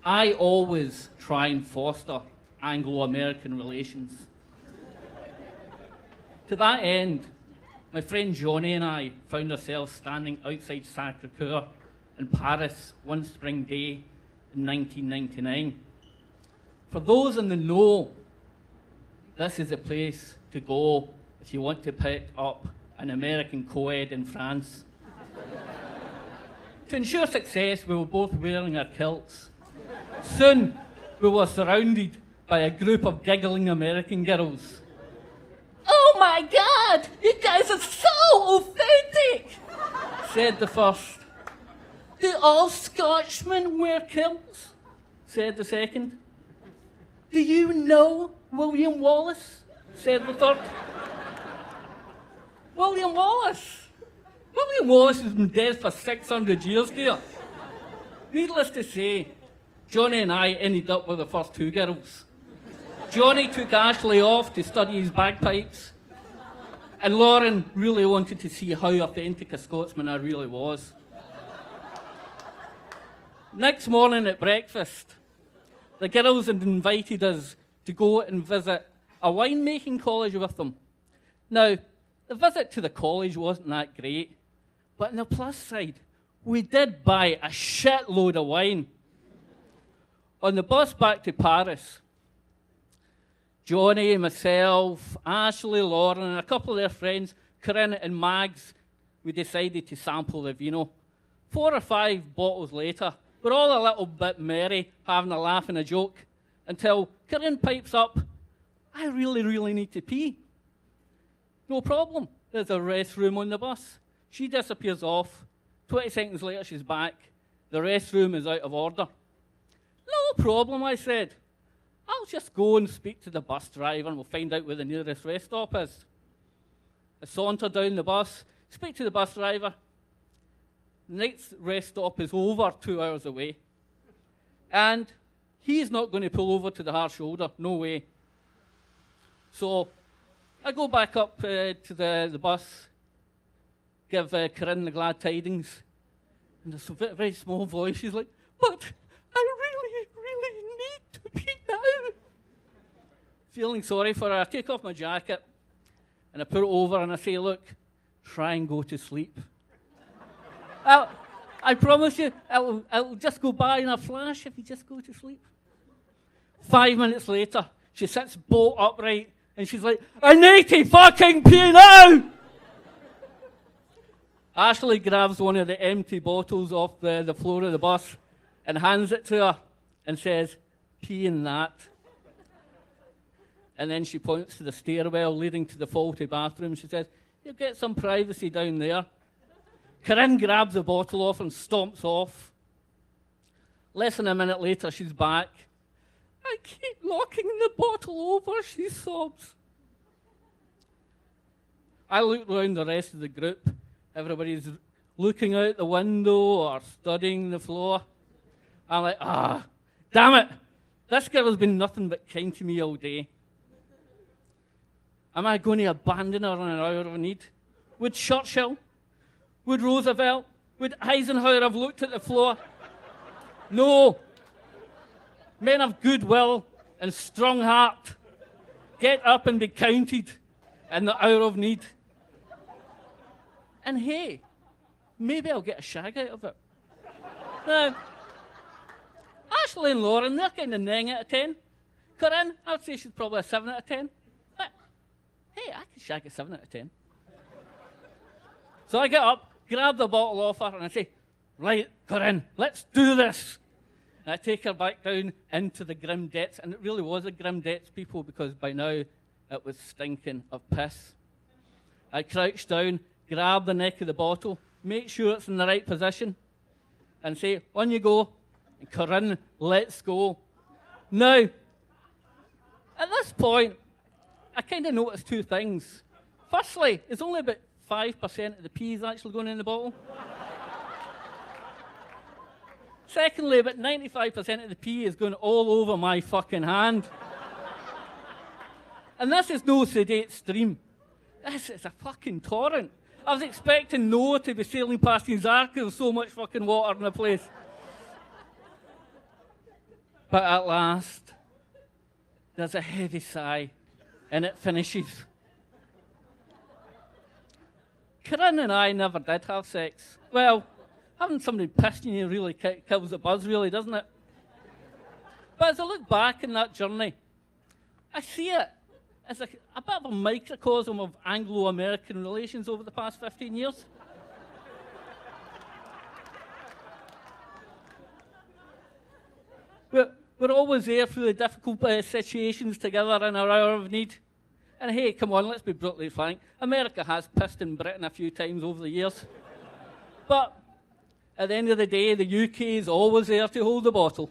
I always try and foster Anglo-American relations. To that end, my friend Johnny and I found ourselves standing outside Sacré-Cœur in Paris one spring day in 1999. For those in the know, this is a place to go if you want to pick up an American co-ed in France. To ensure success, we were both wearing our kilts. Soon, we were surrounded by a group of giggling American girls. "Oh my God, you guys are so authentic," said the first. "Do all Scotchmen wear kilts?" said the second. "Do you know William Wallace?" said the third. William Wallace? William Wallace has been dead for 600 years, dear. Needless to say, Johnny and I ended up with the first two girls. Johnny took Ashley off to study his bagpipes, and Lauren really wanted to see how authentic a Scotsman I really was. Next morning at breakfast, the girls had invited us to go and visit a winemaking college with them. Now, the visit to the college wasn't that great, but on the plus side, we did buy a shitload of wine. On the bus back to Paris, Johnny, myself, Ashley, Lauren, and a couple of their friends, Corinne and Mags, we decided to sample the vino. 4 or 5 bottles later, we're all a little bit merry, having a laugh and a joke, until Corinne pipes up, "I really need to pee." No problem, there's a restroom on the bus. She disappears off. 20 seconds later, she's back. The restroom is out of order. "No problem," I said. "I'll just go and speak to the bus driver and we'll find out where the nearest rest stop is." I saunter down the bus, speak to the bus driver. The next rest stop is over 2 hours away. And he's not going to pull over to the hard shoulder, no way. So I go back up to the bus, give Corinne the glad tidings. And there's a very small voice, she's like, "But I really need to pee now." Feeling sorry for her, I take off my jacket and I put it over and I say, "Look, try and go to sleep. I promise you, it'll just go by in a flash if you just go to sleep." 5 minutes later, she sits bolt upright and she's like, "I need to fucking pee now!" Ashley grabs one of the empty bottles off the floor of the bus and hands it to her and says, "Pee in that." And then she points to the stairwell leading to the faulty bathroom. She says, "You'll get some privacy down there." Corinne grabs the bottle off and stomps off. Less than a minute later, she's back. "I keep knocking the bottle over," she sobs. I look around the rest of the group. Everybody's looking out the window or studying the floor. I'm like, damn it. This girl has been nothing but kind to me all day. Am I going to abandon her in an hour of need? Would Churchill, would Roosevelt, would Eisenhower have looked at the floor? No. Men of goodwill and strong heart get up and be counted in the hour of need. And hey, maybe I'll get a shag out of it. Now, Ashley and Lauren, they're kind of 9 out of 10. Corinne, I'd say she's probably a 7 out of 10. But, hey, I can shag a 7 out of 10. So I get up, grab the bottle off her, and I say, "Right, Corinne, let's do this." And I take her back down into the grim depths, and it really was a grim depths, people, because by now it was stinking of piss. I crouch down, grab the neck of the bottle, make sure it's in the right position, and say, "On you go." And Corinne, let's go. Now, at this point, I kind of noticed 2 things. Firstly, it's only about 5% of the pee is actually going in the bottle. Secondly, about 95% of the pee is going all over my fucking hand. And this is no sedate stream. This is a fucking torrent. I was expecting Noah to be sailing past his ark. There's so much fucking water in the place. But at last, there's a heavy sigh, and it finishes. Corinne and I never did have sex. Well, having somebody pissed in you really kills the buzz, really, doesn't it? But as I look back in that journey, I see it as a bit of a microcosm of Anglo-American relations over the past 15 years. We're always there through the difficult situations together in our hour of need. And hey, come on, let's be brutally frank. America has pissed in Britain a few times over the years. But at the end of the day, the UK is always there to hold the bottle.